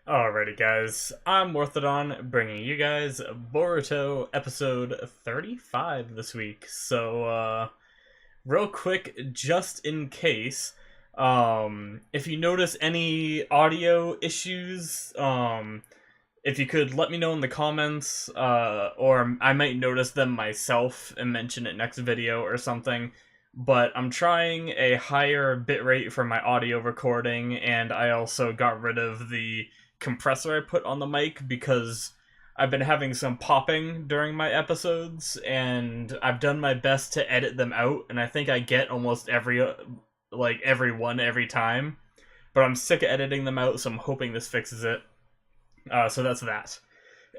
Alrighty, guys. I'm Morthadon, bringing you guys Boruto episode 35 this week. Real quick, just in case, if you notice any audio issues, if you could let me know in the comments, or I might notice them myself and mention it next video or something. But I'm trying a higher bitrate for my audio recording, and I also got rid of the compressor I put on the mic because I've been having some popping during my episodes, and I've done my best to edit them out, and I think I get almost every one every time. But I'm sick of editing them out, so I'm hoping this fixes it. So that's that.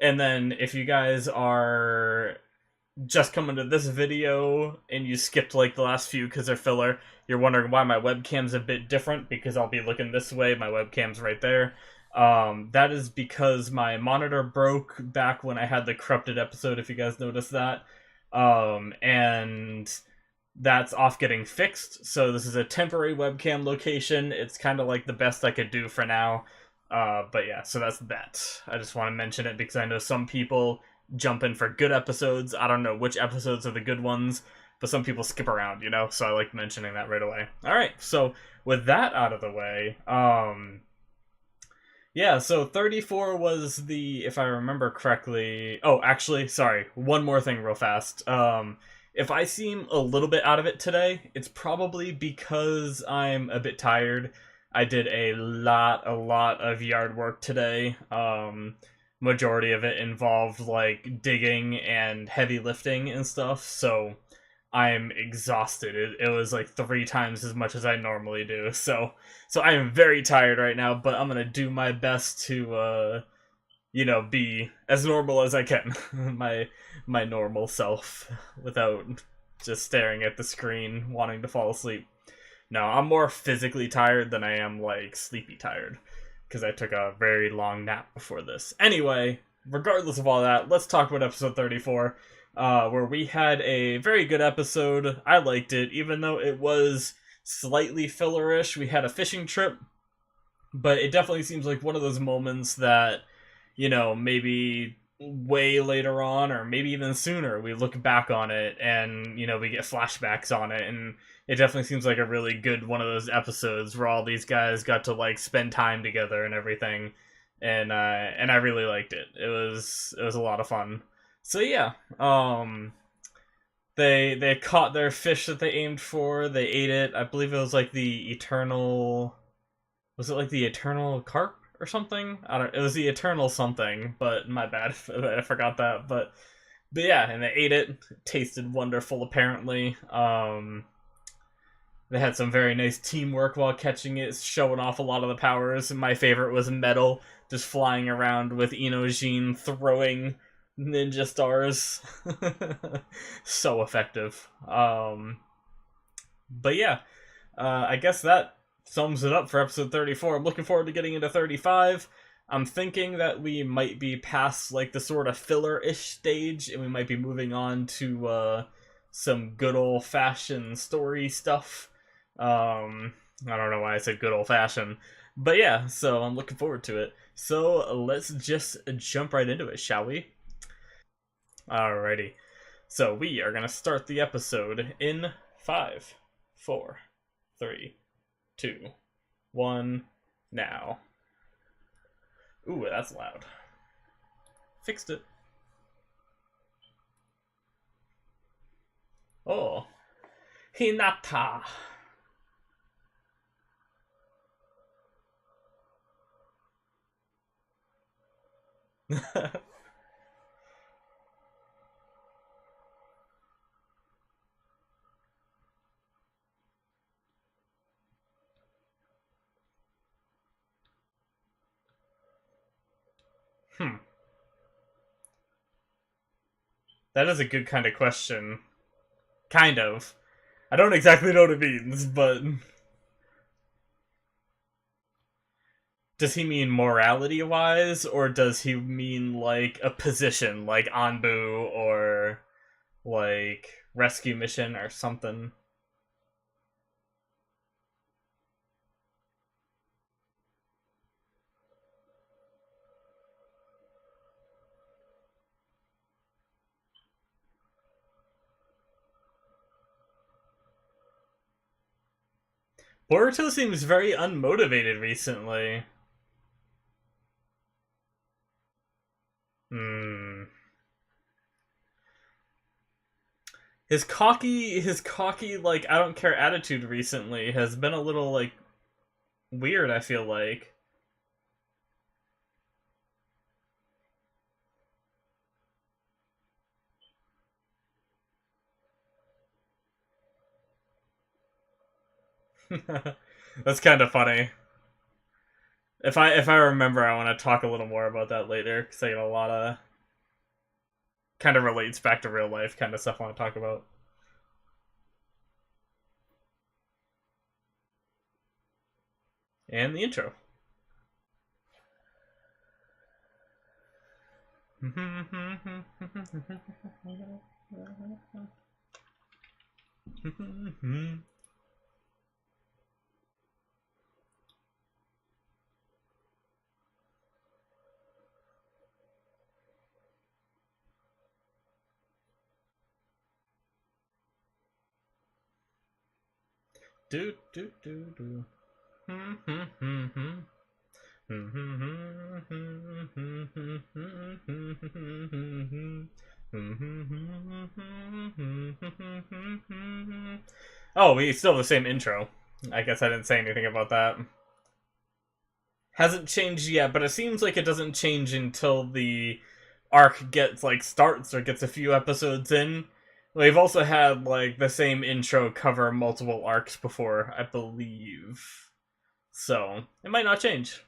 And then if you guys are just coming to this video and you skipped like the last few because they're filler, you're wondering why my webcam's a bit different because I'll be looking this way, my webcam's right there. That is because my monitor broke back when I had the corrupted episode, if you guys noticed that. And that's off getting fixed, so this is a temporary webcam location. It's kind of like the best I could do for now. But yeah, so that's that. I just want to mention it because I know some people jump in for good episodes. I don't know which episodes are the good ones, but some people skip around, you know, so I like mentioning that right away. Alright, so with that out of the way, yeah, so 34 was the, if I remember correctly... Oh, actually, sorry, one more thing real fast. If I seem a little bit out of it today, it's probably because I'm a bit tired. I did a lot of yard work today. Majority of it involved, like, digging and heavy lifting and stuff, so I'm exhausted. It was like 3 times as much as I normally do, so I am very tired right now, but I'm gonna do my best to, be as normal as I can. my normal self, without just staring at the screen, wanting to fall asleep. No, I'm more physically tired than I am, like, sleepy tired, because I took a very long nap before this. Anyway, regardless of all that, let's talk about episode 34, where we had a very good episode. I liked it, even though it was slightly fillerish. We had a fishing trip, but it definitely seems like one of those moments that, maybe way later on, or maybe even sooner, we look back on it and, we get flashbacks on it, and it definitely seems like a really good one of those episodes where all these guys got to, like, spend time together and everything, and I really liked it. It was a lot of fun. So yeah, they caught their fish that they aimed for. They ate it. I believe it was like the eternal. Was it like the eternal carp or something? I don't. It was the eternal something. But my bad, I forgot that. But yeah, and they ate it. It tasted wonderful. Apparently, they had some very nice teamwork while catching it, showing off a lot of the powers. My favorite was Metal, just flying around with Inojin throwing ninja stars. So effective. But yeah, I guess that sums it up for episode 34. I'm looking forward to getting into 35. I'm thinking that we might be past, like, the sort of filler-ish stage, and we might be moving on to some good old-fashioned story stuff. I don't know why I said good old-fashioned. But yeah, so I'm looking forward to it. So let's just jump right into it, shall we? Alrighty. So we are going to start the episode in 5, 4, 3, 2, 1, now. Ooh, that's loud. Fixed it. Oh. Hinata. Hmm. That is a good kind of question. Kind of. I don't exactly know what it means, but... Does he mean morality-wise, or does he mean, like, a position, like Anbu, or, like, rescue mission, or something? Boruto seems very unmotivated recently. Hmm. His cocky, like, I don't care attitude recently has been a little, like, weird, I feel like. That's kind of funny. If I remember, I want to talk a little more about that later because I got a lot of kind of relates back to real life kind of stuff I want to talk about. And the intro. Do do do do. Oh, we still have the same intro. I guess I didn't say anything about that. Hasn't changed yet, but it seems like it doesn't change until the arc gets like starts or gets a few episodes in. We've also had like the same intro cover multiple arcs before, I believe. So it might not change.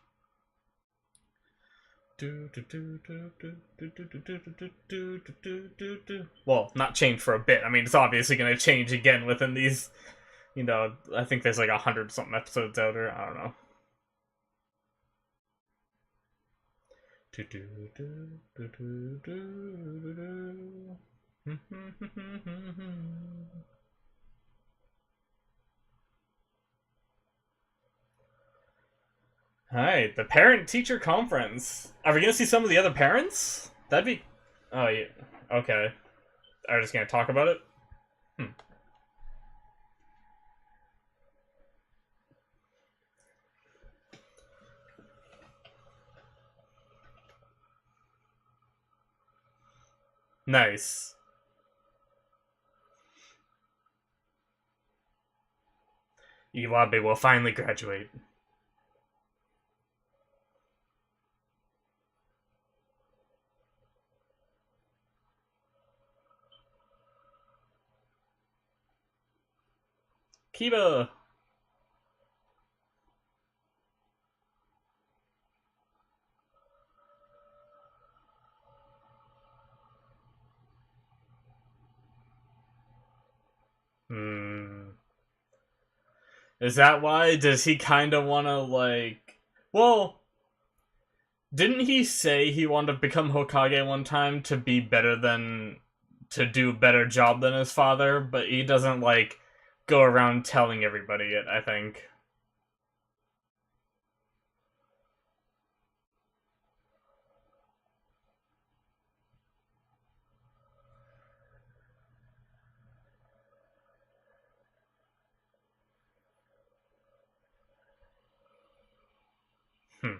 Well, not change for a bit. I mean, it's obviously going to change again within these. I think there's like 100 something episodes out, or I don't know. Alright, the parent-teacher conference. Are we gonna see some of the other parents? That'd be... Oh, yeah. Okay. Are we just gonna talk about it? Hmm. Nice. Iwabe will finally graduate. Kiba! Hmm. Is that why? Does he kind of want to, like... Well, didn't he say he wanted to become Hokage one time to be better than... to do a better job than his father, but he doesn't, like, go around telling everybody it, I think. Hmm.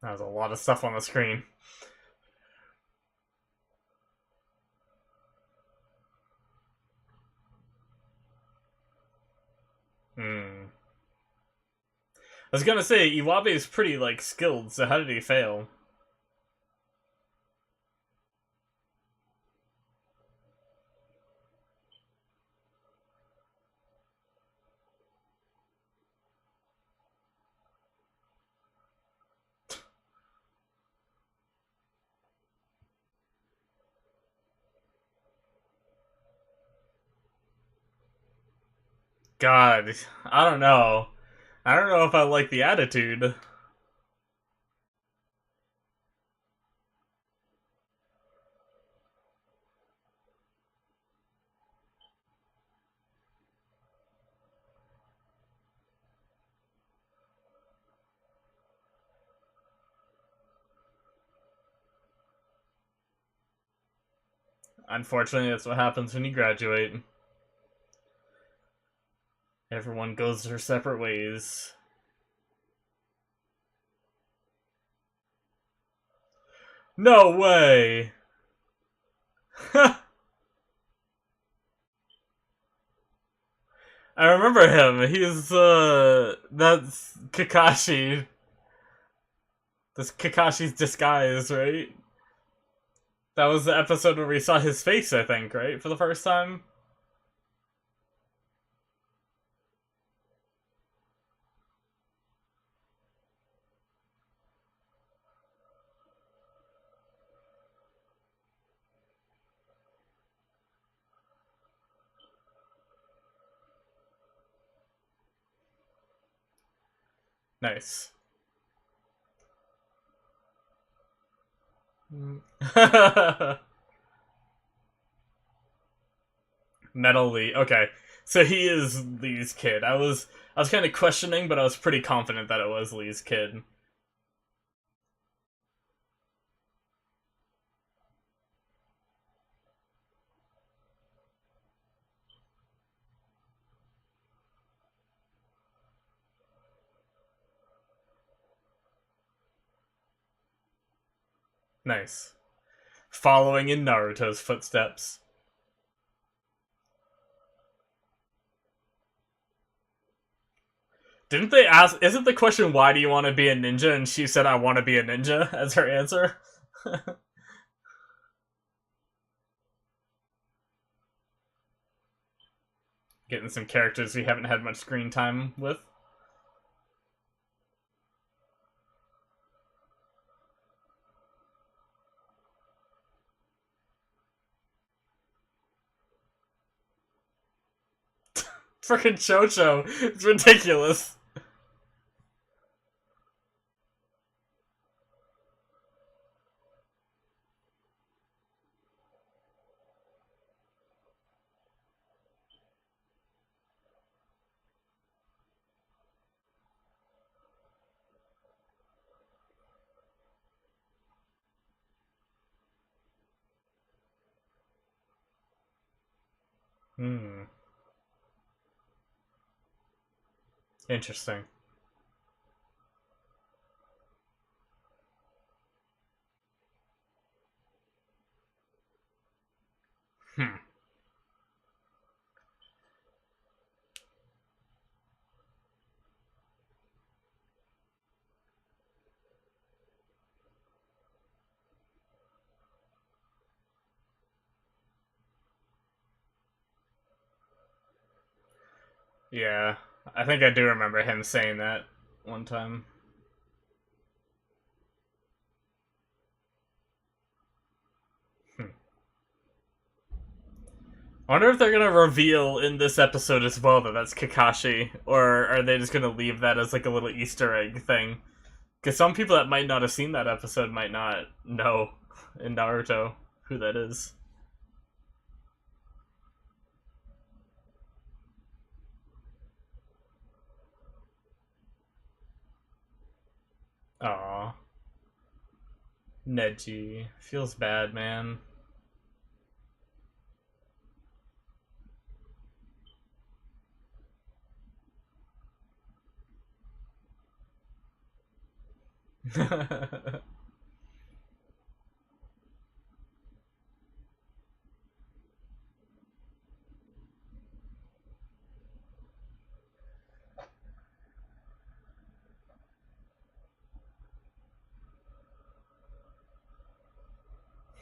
That was a lot of stuff on the screen. Hmm. I was gonna say, Iwabe is pretty, like, skilled, so how did he fail? God, I don't know. I don't know if I like the attitude. Unfortunately, that's what happens when you graduate. Everyone goes their separate ways. No way! I remember him. That's Kakashi. That's Kakashi's disguise, right? That was the episode where we saw his face, I think, right? For the first time? Nice. Metal Lee. Okay. So he is Lee's kid. I was kind of questioning, but I was pretty confident that it was Lee's kid. Nice. Following in Naruto's footsteps. Didn't they ask? Isn't the question why do you want to be a ninja? And she said I want to be a ninja as her answer. Getting some characters we haven't had much screen time with. Freaking Chocho. It's ridiculous. Hmm. Interesting. Hmm. Yeah. I think I do remember him saying that one time. Hmm. I wonder if they're gonna reveal in this episode as well that that's Kakashi, or are they just gonna leave that as like a little Easter egg thing? Because some people that might not have seen that episode might not know in Naruto who that is. Aw, Neji feels bad, man.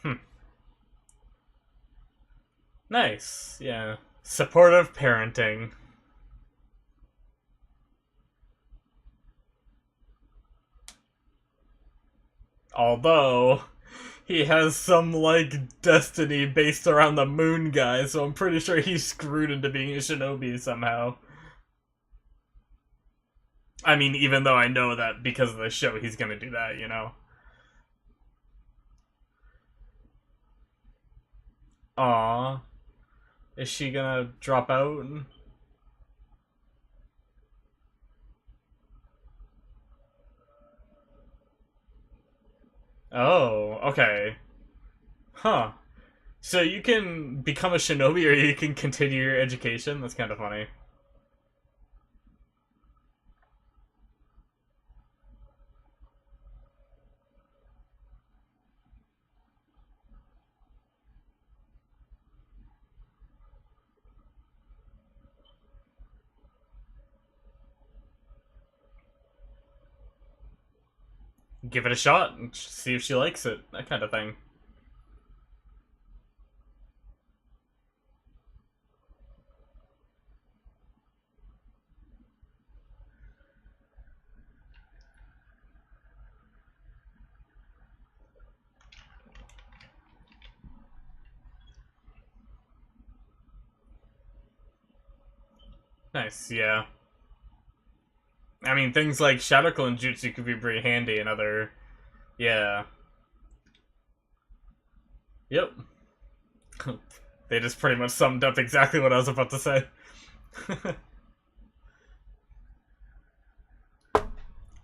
Hmm. Nice, yeah. Supportive parenting. Although, he has some, like, destiny based around the moon guy, so I'm pretty sure he's screwed into being a shinobi somehow. I mean, even though I know that because of the show he's gonna do that, you know? Aw. Is she gonna drop out? Oh, okay. Huh. So you can become a shinobi or you can continue your education. That's kind of funny. Give it a shot and see if she likes it. That kind of thing. Nice, yeah. I mean, things like Shadow Clone Jutsu could be pretty handy in other. Yeah. Yep. They just pretty much summed up exactly what I was about to say.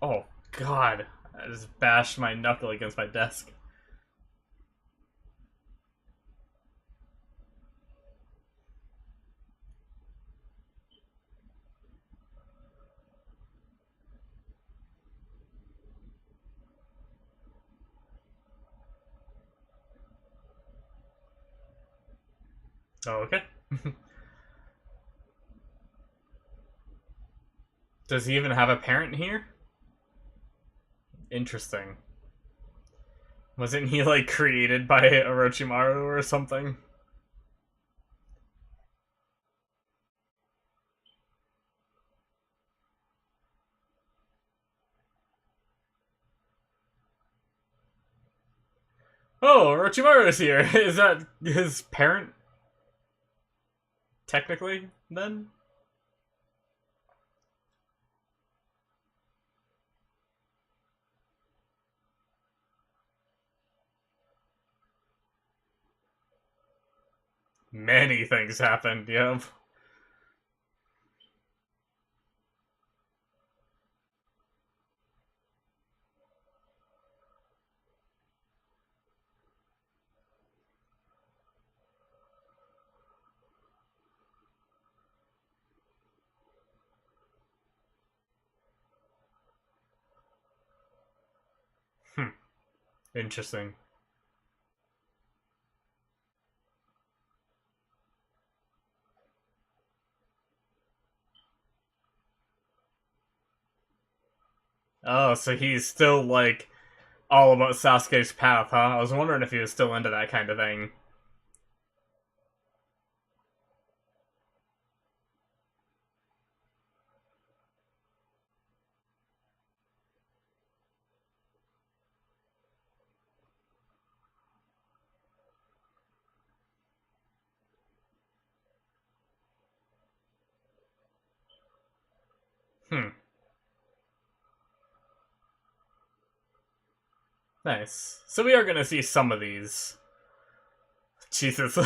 Oh, God. I just bashed my knuckle against my desk. Oh, okay. Does he even have a parent here? Interesting. Wasn't he, like, created by Orochimaru or something? Oh, Orochimaru's here. Is that his parent, technically, then? Many things happened, yep. Hmm. Interesting. Oh, so he's still, like, all about Sasuke's path, huh? I was wondering if he was still into that kind of thing. Hmm. Nice. So we are gonna see some of these. Jesus.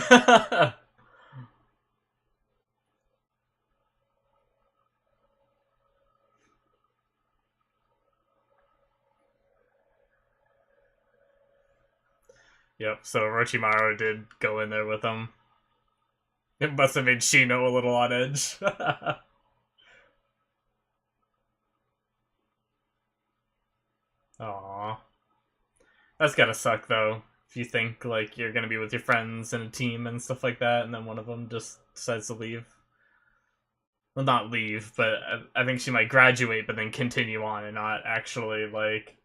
Yep, so Orochimaru did go in there with him. It must have made Shino a little on edge. Aww. That's gotta suck, though. If you think, like, you're gonna be with your friends and a team and stuff like that, and then one of them just decides to leave. Well, not leave, but I think she might graduate, but then continue on and not actually, like,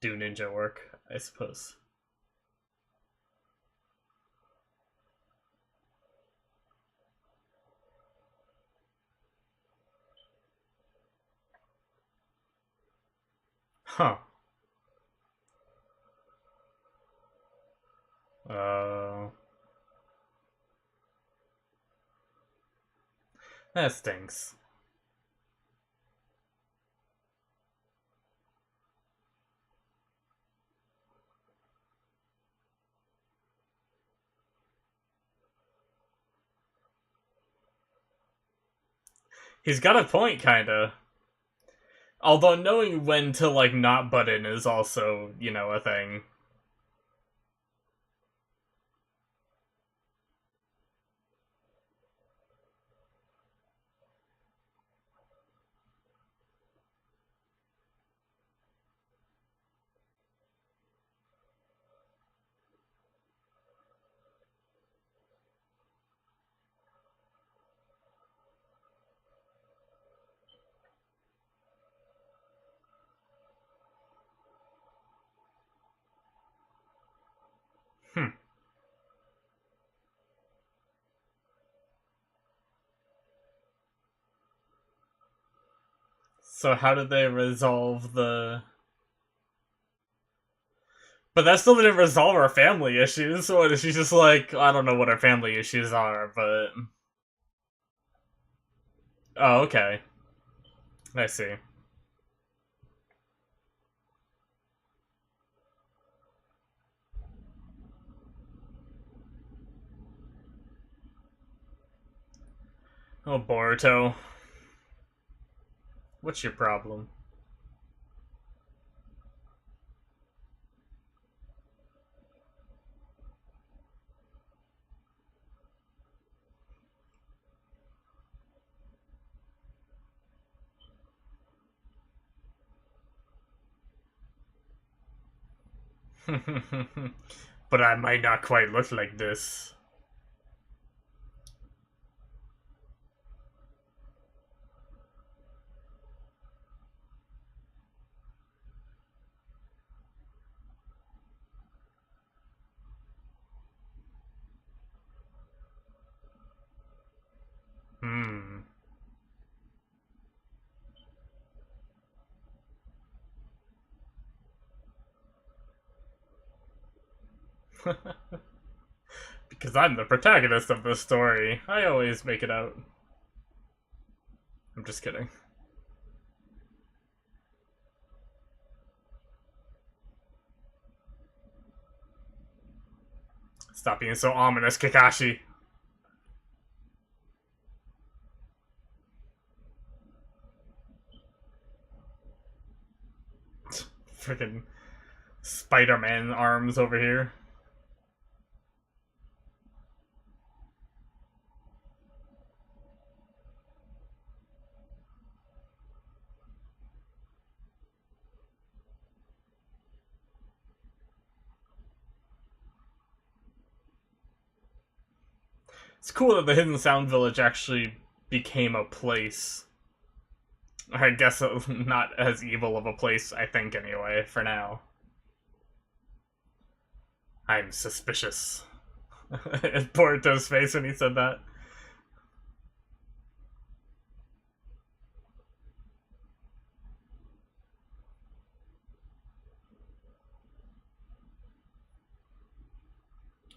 do ninja work, I suppose. Huh. Uh, that stinks. He's got a point, kinda. Although knowing when to, like, not butt in is also, a thing. Hmm. So how did they resolve the? But that still didn't resolve our family issues. So what is she just like? I don't know what our family issues are, but oh, okay, I see. Oh, Boruto, what's your problem? But I might not quite look like this. Hmm. Because I'm the protagonist of this story. I always make it out. I'm just kidding. Stop being so ominous, Kakashi. Freaking Spider-Man arms over here. It's cool that the Hidden Sound Village actually became a place. I guess not as evil of a place, I think, anyway, for now. I'm suspicious. Boruto's face when he said that.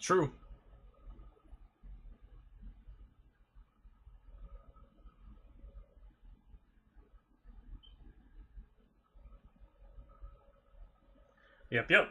True. Yep, yep.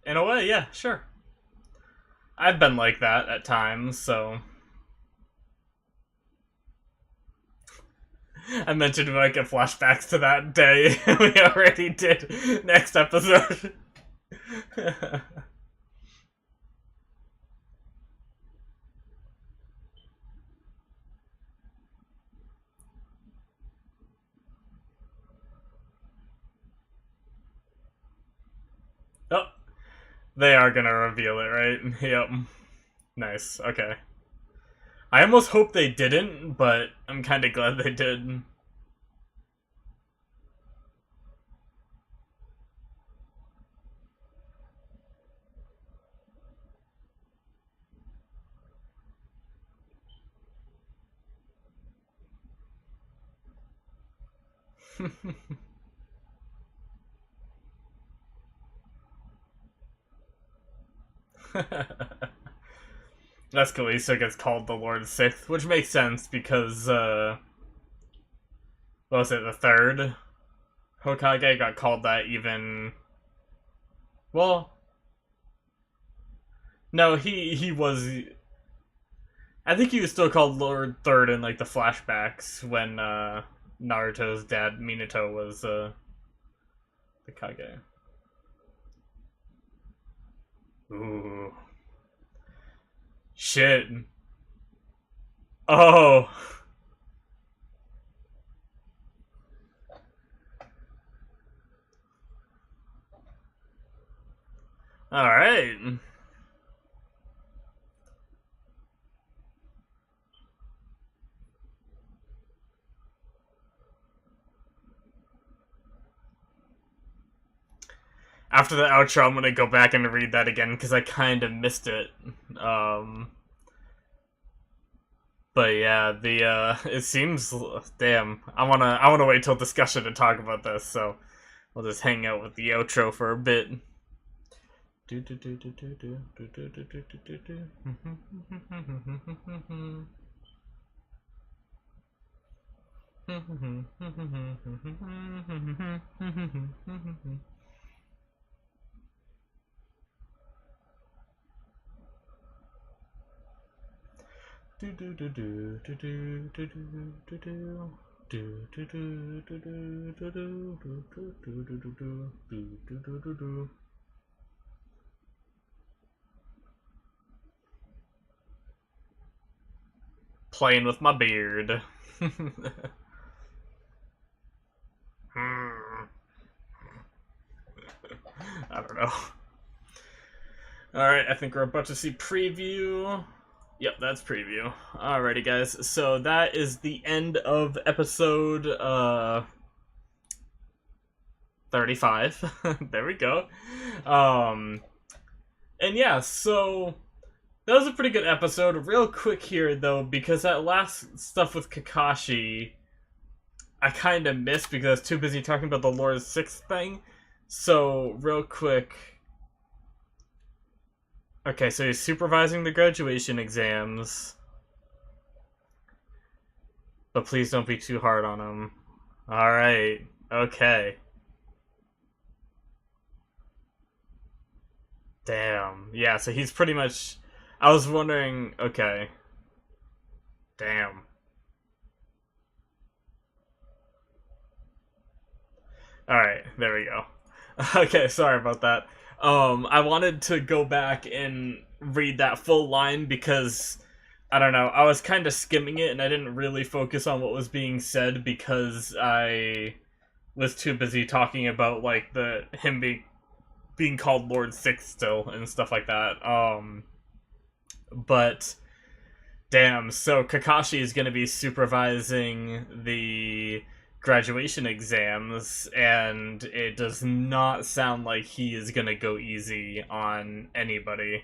In a way, yeah, sure. I've been like that at times, so I mentioned we might get flashbacks to that day. We already did next episode. Oh, they are gonna reveal it, right? Yep. Nice. Okay. I almost hope they didn't, but I'm kind of glad they did. That's cool. He still gets called the Lord Sixth, which makes sense because what was it, the third Hokage got called that even. Well, no, he was. I think he was still called Lord Third in like the flashbacks when Naruto's dad Minato was The Kage. Ooh. Shit. Oh. Alright. After the outro, I'm gonna go back and read that again because I kind of missed it. But yeah, it seems, damn. I wanna wait till discussion to talk about this. So we'll just hang out with the outro for a bit. Playing with my beard. I don't know. Alright, I think we're about to see preview. Yep, that's preview. Alrighty, guys. So that is the end of episode 35. There we go. And yeah, so that was a pretty good episode. Real quick here, though, because that last stuff with Kakashi, I kind of missed because I was too busy talking about the Lord 6 thing. So, real quick. Okay, so he's supervising the graduation exams. But please don't be too hard on him. Alright, okay. Damn. Yeah, so he's pretty much... I was wondering... Okay. Damn. Alright, there we go. Okay, sorry about that. I wanted to go back and read that full line because... I don't know, I was kind of skimming it and I didn't really focus on what was being said because I was too busy talking about, like, him being called Lord Six still and stuff like that. But damn, so Kakashi is going to be supervising the graduation exams, and it does not sound like he is going to go easy on anybody.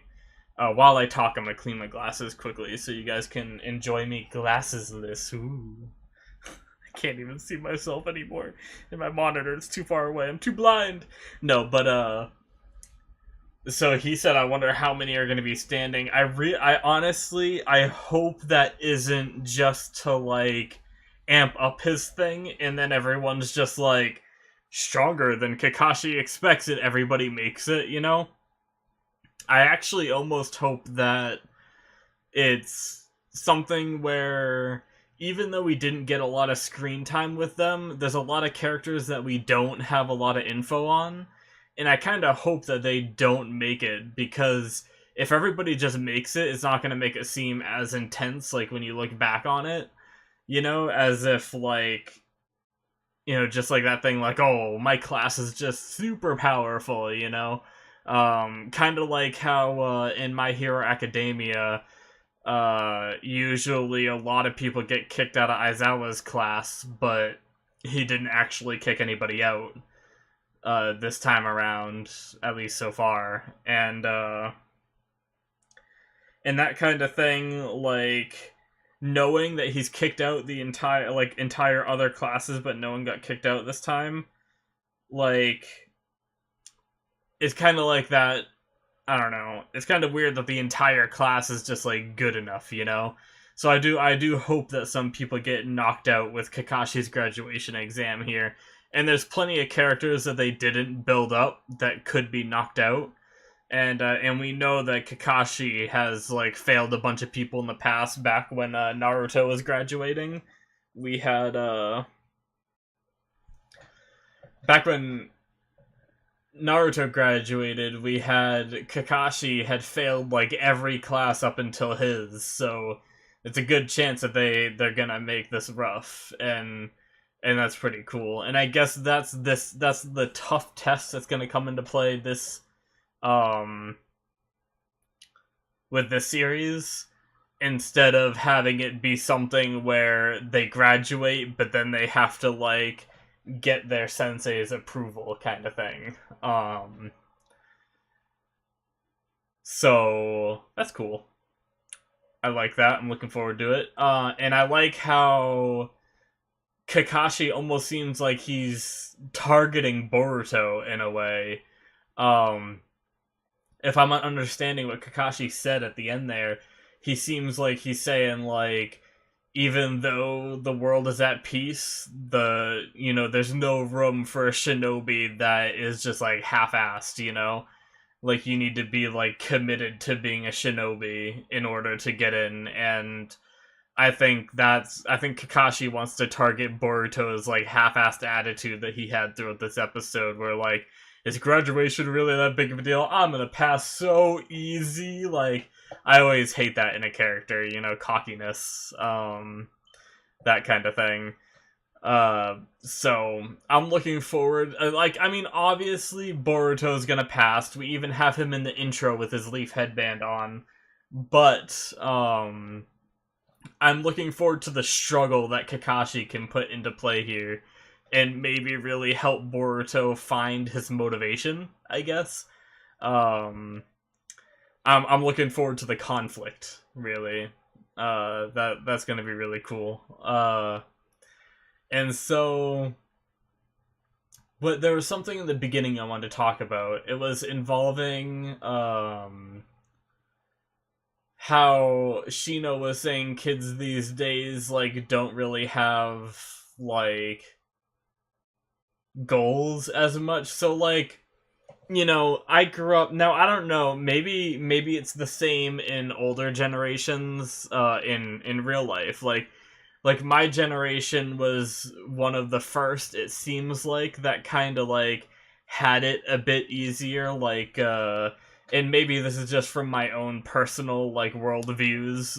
While I talk, I'm going to clean my glasses quickly so you guys can enjoy me glassesless. Ooh. I can't even see myself anymore in my monitor. It's too far away. I'm too blind. No, but so he said, I wonder how many are going to be standing. I honestly, I hope that isn't just to, like, amp up his thing, and then everyone's just, like, stronger than Kakashi expects and everybody makes it, you know? I actually almost hope that it's something where, even though we didn't get a lot of screen time with them, there's a lot of characters that we don't have a lot of info on. And I kind of hope that they don't make it, because if everybody just makes it, it's not going to make it seem as intense, like, when you look back on it. You know, as if, like, you know, just like that thing, like, oh, my class is just super powerful, you know? Kind of like how, in My Hero Academia, usually a lot of people get kicked out of Aizawa's class, but he didn't actually kick anybody out. This time around, at least so far, and that kind of thing, like, knowing that he's kicked out the entire other classes, but no one got kicked out this time, like, it's kind of like that, I don't know, it's kind of weird that the entire class is just, like, good enough, you know? So I do hope that some people get knocked out with Kakashi's graduation exam here. And there's plenty of characters that they didn't build up that could be knocked out. And we know that Kakashi has, like, failed a bunch of people in the past, back when Naruto was graduating. We had, back when Naruto graduated, we had Kakashi had failed like every class up until his, so it's a good chance that they're gonna make this rough, and that's pretty cool. And I guess that's the tough test that's gonna come into play this um with this series, instead of having it be something where they graduate but then they have to like get their sensei's approval kind of thing. So that's cool. I like that. I'm looking forward to it. And I like how Kakashi almost seems like he's targeting Boruto in a way. Um, if I'm not understanding what Kakashi said at the end there, he seems like he's saying like, even though the world is at peace, there's no room for a shinobi that is just like half-assed, like you need to be like committed to being a shinobi in order to get in. And I think Kakashi wants to target Boruto's like half-assed attitude that he had throughout this episode, where like, is graduation really that big of a deal? I'm gonna pass so easy. Like, I always hate that in a character, cockiness, that kind of thing. So I'm looking forward. Obviously Boruto's gonna pass. We even have him in the intro with his leaf headband on, but I'm looking forward to the struggle that Kakashi can put into play here, and maybe really help Boruto find his motivation, I guess. Um, I'm looking forward to the conflict, really. That's gonna be really cool. And so, but there was something in the beginning I wanted to talk about. It was involving how Shino was saying kids these days like don't really have like goals as much. So like, I grew up, now I don't know, maybe it's the same in older generations in real life. Like my generation was one of the first, it seems like, that kind of like had it a bit easier, like and maybe this is just from my own personal like worldviews,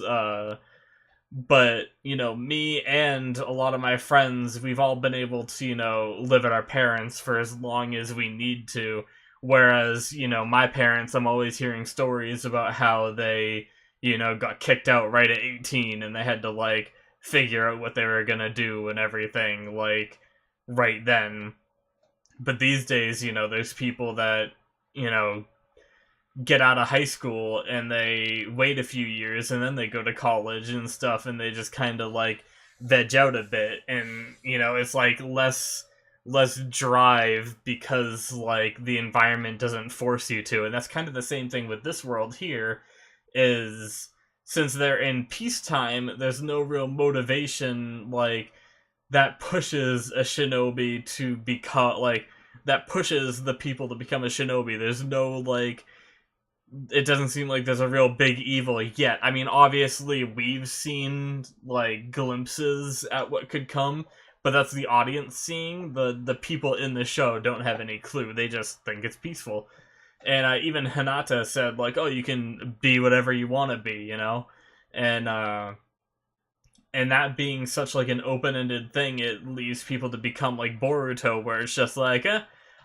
but me and a lot of my friends, we've all been able to live at our parents for as long as we need to, whereas my parents, I'm always hearing stories about how they got kicked out right at 18 and they had to like figure out what they were gonna do and everything like right then. But these days, there's people that get out of high school and they wait a few years and then they go to college and stuff, and they just kind of like veg out a bit, and it's like less drive because like the environment doesn't force you to. And that's kind of the same thing with this world here, is since they're in peacetime, there's no real motivation like that pushes a shinobi to become like, that pushes the people to become a shinobi. There's no like, it doesn't seem like there's a real big evil yet. I mean, obviously we've seen like glimpses at what could come, but that's the audience seeing. The people in the show don't have any clue. They just think it's peaceful. And even Hinata said like, "Oh, you can be whatever you want to be," and that being such like an open-ended thing, it leaves people to become like Boruto, where it's just like,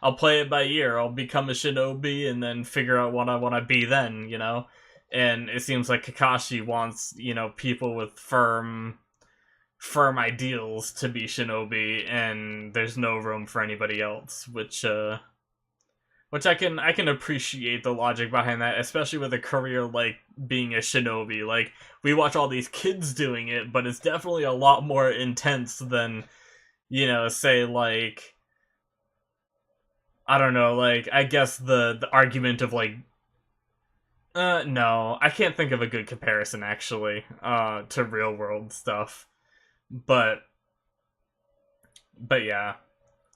I'll play it by ear. I'll become a shinobi and then figure out what I want to be then, And it seems like Kakashi wants, people with firm ideals to be shinobi, and there's no room for anybody else, which I can appreciate the logic behind that, especially with a career like being a shinobi. Like, we watch all these kids doing it, but it's definitely a lot more intense than, say like, I don't know, like, I guess the argument of like, no, I can't think of a good comparison actually, to real world stuff, but yeah,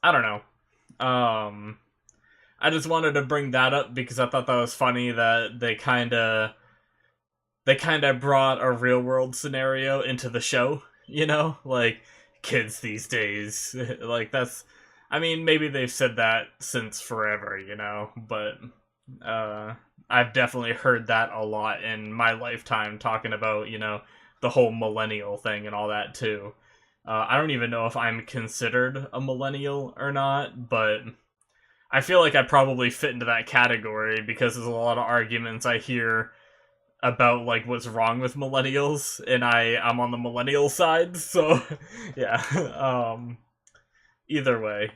I don't know. I just wanted to bring that up because I thought that was funny that they kind of brought a real world scenario into the show, like kids these days. Like, that's, I mean, maybe they've said that since forever, you know, but uh, I've definitely heard that a lot in my lifetime, talking about, you know, the whole millennial thing and all that too. I don't even know if I'm considered a millennial or not, but I feel like I probably fit into that category because there's a lot of arguments I hear about like what's wrong with millennials, and I'm on the millennial side, so yeah. Either way,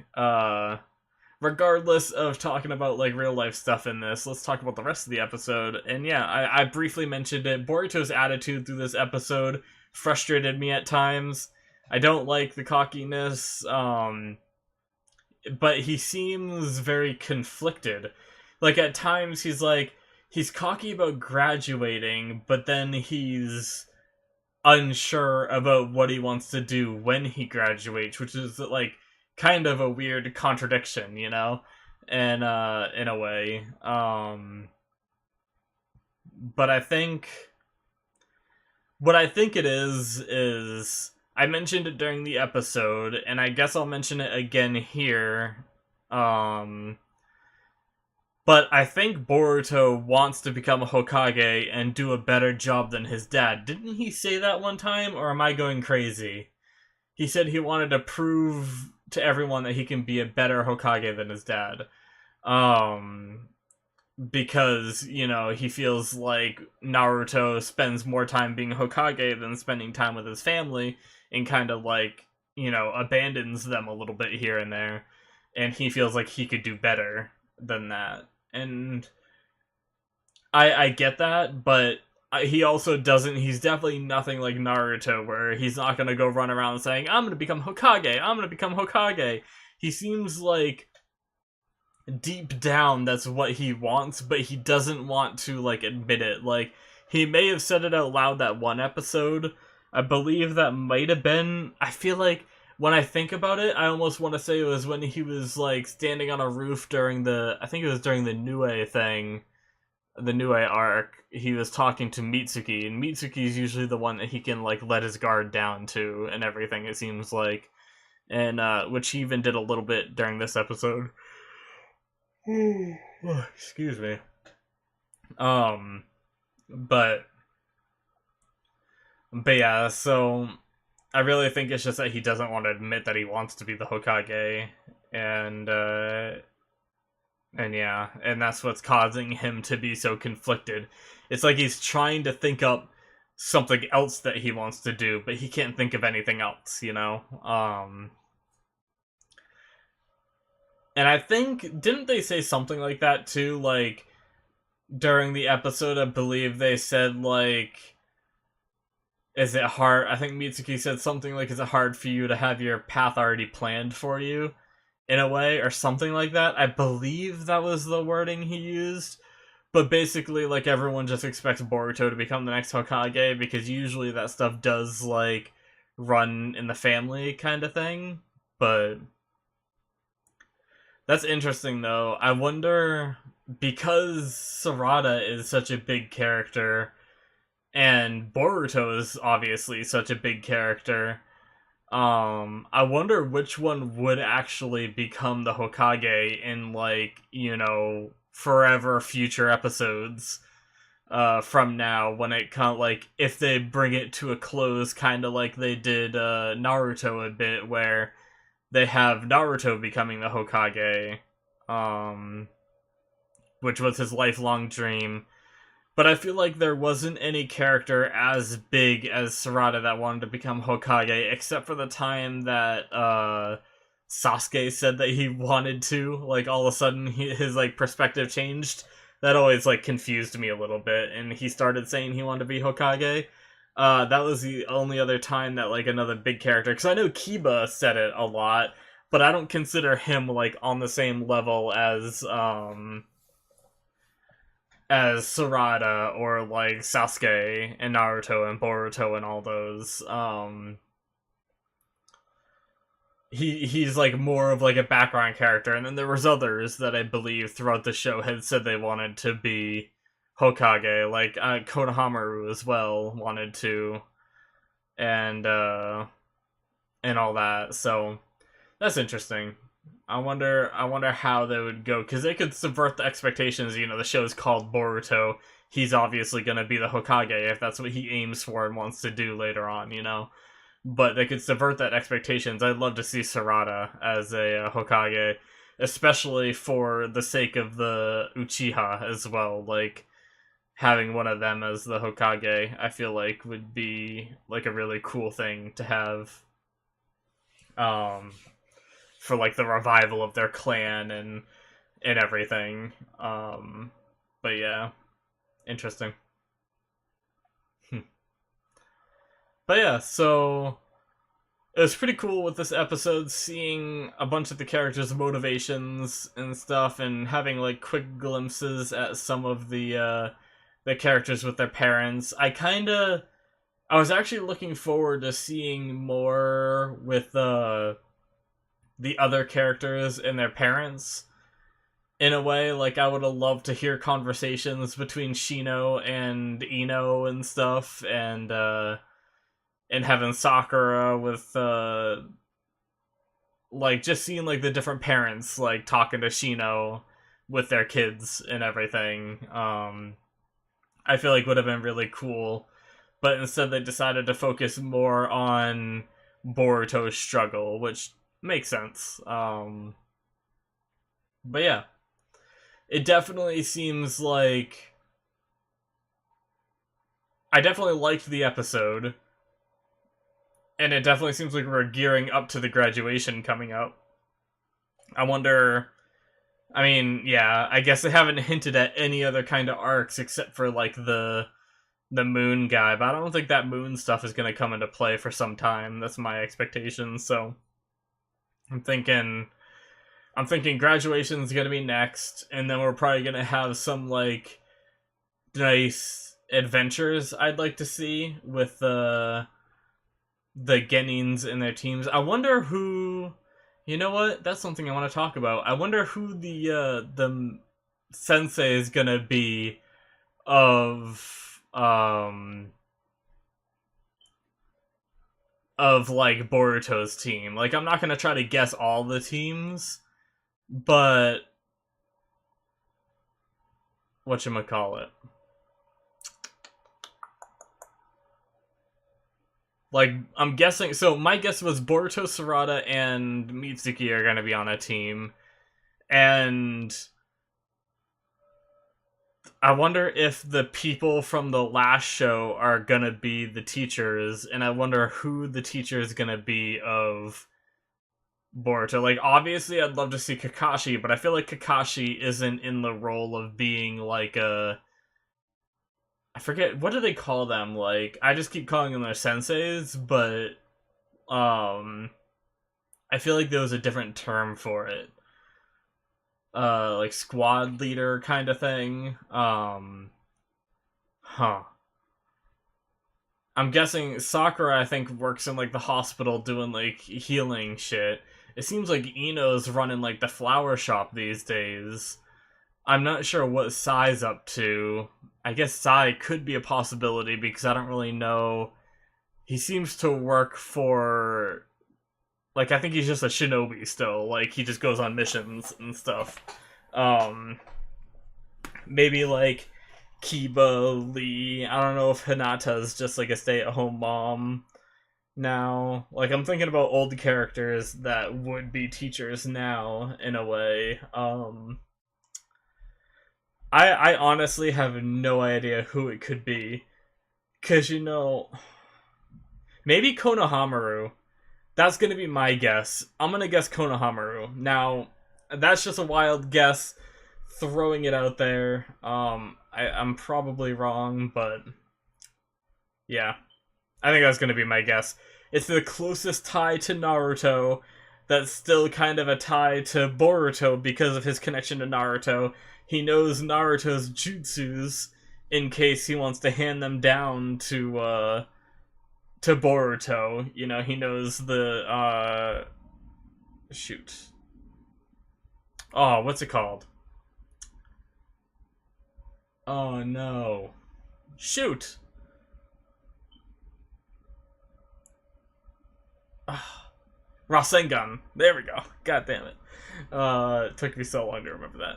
regardless of talking about like real life stuff in this, let's talk about the rest of the episode. And yeah, I briefly mentioned it. Boruto's attitude through this episode frustrated me at times. I don't like the cockiness, but he seems very conflicted. Like at times he's cocky about graduating, but then he's unsure about what he wants to do when he graduates, which is like kind of a weird contradiction, you know, and in a way. But I think what I think it is I mentioned it during the episode, and I guess I'll mention it again here. Um, but I think Boruto wants to become a Hokage and do a better job than his dad. Didn't he say that one time, or am I going crazy? He said he wanted to prove to everyone that he can be a better Hokage than his dad. Um, because, you know, he feels like Naruto spends more time being Hokage than spending time with his family, and kind of like, you know, abandons them a little bit here and there. And he feels like he could do better than that. And I get that, but he also doesn't. He's definitely nothing like Naruto, where he's not gonna go run around saying, "I'm gonna become Hokage. I'm gonna become Hokage." He seems like deep down that's what he wants, but he doesn't want to like admit it. Like he may have said it out loud that one episode. I believe that might have been. I feel like when I think about it, I almost want to say it was when he was like standing on a roof during the. I think it was during the Nue thing, the Nue arc. He was talking to Mitsuki, and Mitsuki's usually the one that he can like let his guard down to and everything. It seems like, and which he even did a little bit during this episode. Excuse me. Um, but yeah. So I really think it's just that he doesn't want to admit that he wants to be the Hokage, and yeah, and that's what's causing him to be so conflicted. It's like he's trying to think up something else that he wants to do, but he can't think of anything else, you know? And I think, didn't they say something like that too? Like, during the episode, I believe they said, like, is it hard? I think Mitsuki said something like, is it hard for you to have your path already planned for you? In a way, or something like that. I believe that was the wording he used. But basically, like, everyone just expects Boruto to become the next Hokage, because usually that stuff does, like, run in the family kind of thing. But that's interesting, though. I wonder, because Sarada is such a big character, and Boruto is obviously such a big character, I wonder which one would actually become the Hokage in, like, you know, forever future episodes from now, when it kind of like, if they bring it to a close, kind of like they did Naruto a bit, where they have Naruto becoming the Hokage, um, which was his lifelong dream. But I feel like there wasn't any character as big as Sarada that wanted to become Hokage, except for the time that Sasuke said that he wanted to. Like, all of a sudden, his like perspective changed. That always like confused me a little bit, and he started saying he wanted to be Hokage. That was the only other time that like another big character, because I know Kiba said it a lot, but I don't consider him like on the same level as Sarada or like Sasuke and Naruto and Boruto and all those. He's like more of like a background character, and then there was others that I believe throughout the show had said they wanted to be Hokage, like Konohamaru as well wanted to, and all that. So that's interesting. I wonder how they would go, because they could subvert the expectations. The show's called Boruto. He's obviously gonna be the Hokage if that's what he aims for and wants to do later on. But they could subvert that expectations. I'd love to see Sarada as a Hokage, especially for the sake of the Uchiha as well. Like, having one of them as the Hokage, I feel like would be like a really cool thing to have. Um, for like the revival of their clan and everything. But yeah, interesting. But yeah, so it was pretty cool with this episode, seeing a bunch of the characters' motivations and stuff, and having like quick glimpses at some of the characters with their parents. I was actually looking forward to seeing more with the other characters and their parents. In a way, like, I would have loved to hear conversations between Shino and Ino and stuff, and having Sakura with like, just seeing like the different parents like talking to Shino with their kids and everything. I feel like would have been really cool, but instead they decided to focus more on Boruto's struggle, which makes sense. But yeah, it definitely seems like I definitely liked the episode, and it definitely seems like we're gearing up to the graduation coming up. I wonder. I mean, yeah, I guess they haven't hinted at any other kind of arcs except for like the moon guy, but I don't think that moon stuff is going to come into play for some time. That's my expectation. So I'm thinking graduation's going to be next, and then we're probably going to have some like nice adventures I'd like to see with the Genins and their teams. I wonder who. You know what? That's something I want to talk about. I wonder who the sensei is gonna be of like Boruto's team. Like, I'm not gonna try to guess all the teams, but whatchamacallit. Like, I'm guessing. So my guess was Boruto, Sarada, and Mitsuki are gonna be on a team, and I wonder if the people from the last show are gonna be the teachers, and I wonder who the teacher is gonna be of Boruto. Like, obviously, I'd love to see Kakashi, but I feel like Kakashi isn't in the role of being like a. I forget, what do they call them? Like, I just keep calling them their senseis, but I feel like there was a different term for it. Like squad leader kind of thing. Huh. I'm guessing Sakura, I think, works in like the hospital doing like healing shit. It seems like Ino's running like the flower shop these days. I'm not sure what Sai's up to. I guess Sai could be a possibility because I don't really know. He seems to work for. Like, I think he's just a shinobi still. Like, he just goes on missions and stuff. Um, Maybe like Kiba, Lee. I don't know if Hinata's just like a stay-at-home mom now. Like, I'm thinking about old characters that would be teachers now in a way. I honestly have no idea who it could be, cause maybe Konohamaru. That's gonna be my guess. I'm gonna guess Konohamaru. Now, that's just a wild guess, throwing it out there. I'm probably wrong, but yeah, I think that's gonna be my guess. It's the closest tie to Naruto. That's still kind of a tie to Boruto because of his connection to Naruto. He knows Naruto's jutsus in case he wants to hand them down to Boruto. He knows the shoot. Oh, what's it called? Oh no. Shoot. Rasengan. There we go. God damn it. It took me so long to remember that.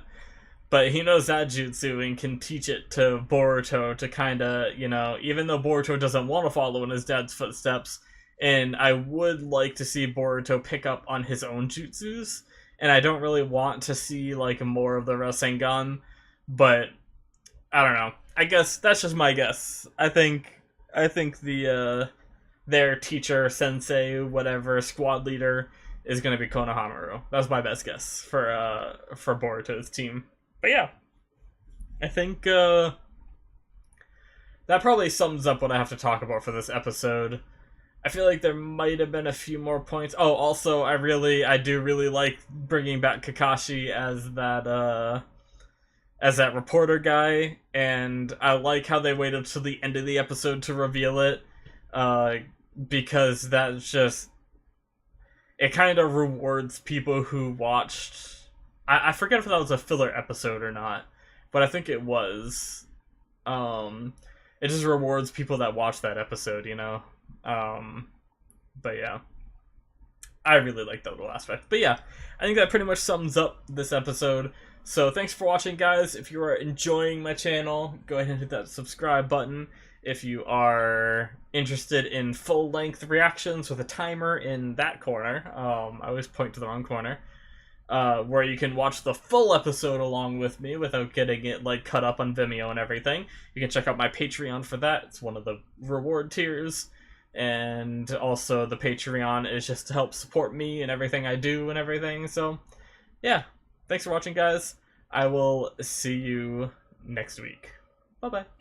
But he knows that jutsu and can teach it to Boruto to kind of, even though Boruto doesn't want to follow in his dad's footsteps, and I would like to see Boruto pick up on his own jutsus, and I don't really want to see, like, more of the Rasengan, but I don't know. I guess that's just my guess. I think their teacher, sensei, whatever, squad leader is going to be Konohamaru. That's my best guess for Boruto's team. But yeah, I think that probably sums up what I have to talk about for this episode. I feel like there might have been a few more points. Oh, also, I do really like bringing back Kakashi as that reporter guy, and I like how they waited till the end of the episode to reveal it, because that's just, it kind of rewards people who watched. I forget if that was a filler episode or not, but I think it was. It just rewards people that watch that episode, But yeah, I really like that little aspect. But yeah, I think that pretty much sums up this episode. So thanks for watching, guys. If you are enjoying my channel, go ahead and hit that subscribe button. If you are interested in full-length reactions with a timer in that corner, I always point to the wrong corner, where you can watch the full episode along with me without getting it like cut up on Vimeo and everything. You can check out my Patreon for that. It's one of the reward tiers. And also the Patreon is just to help support me and everything I do and everything. So yeah, thanks for watching, guys. I will see you next week. Bye-bye.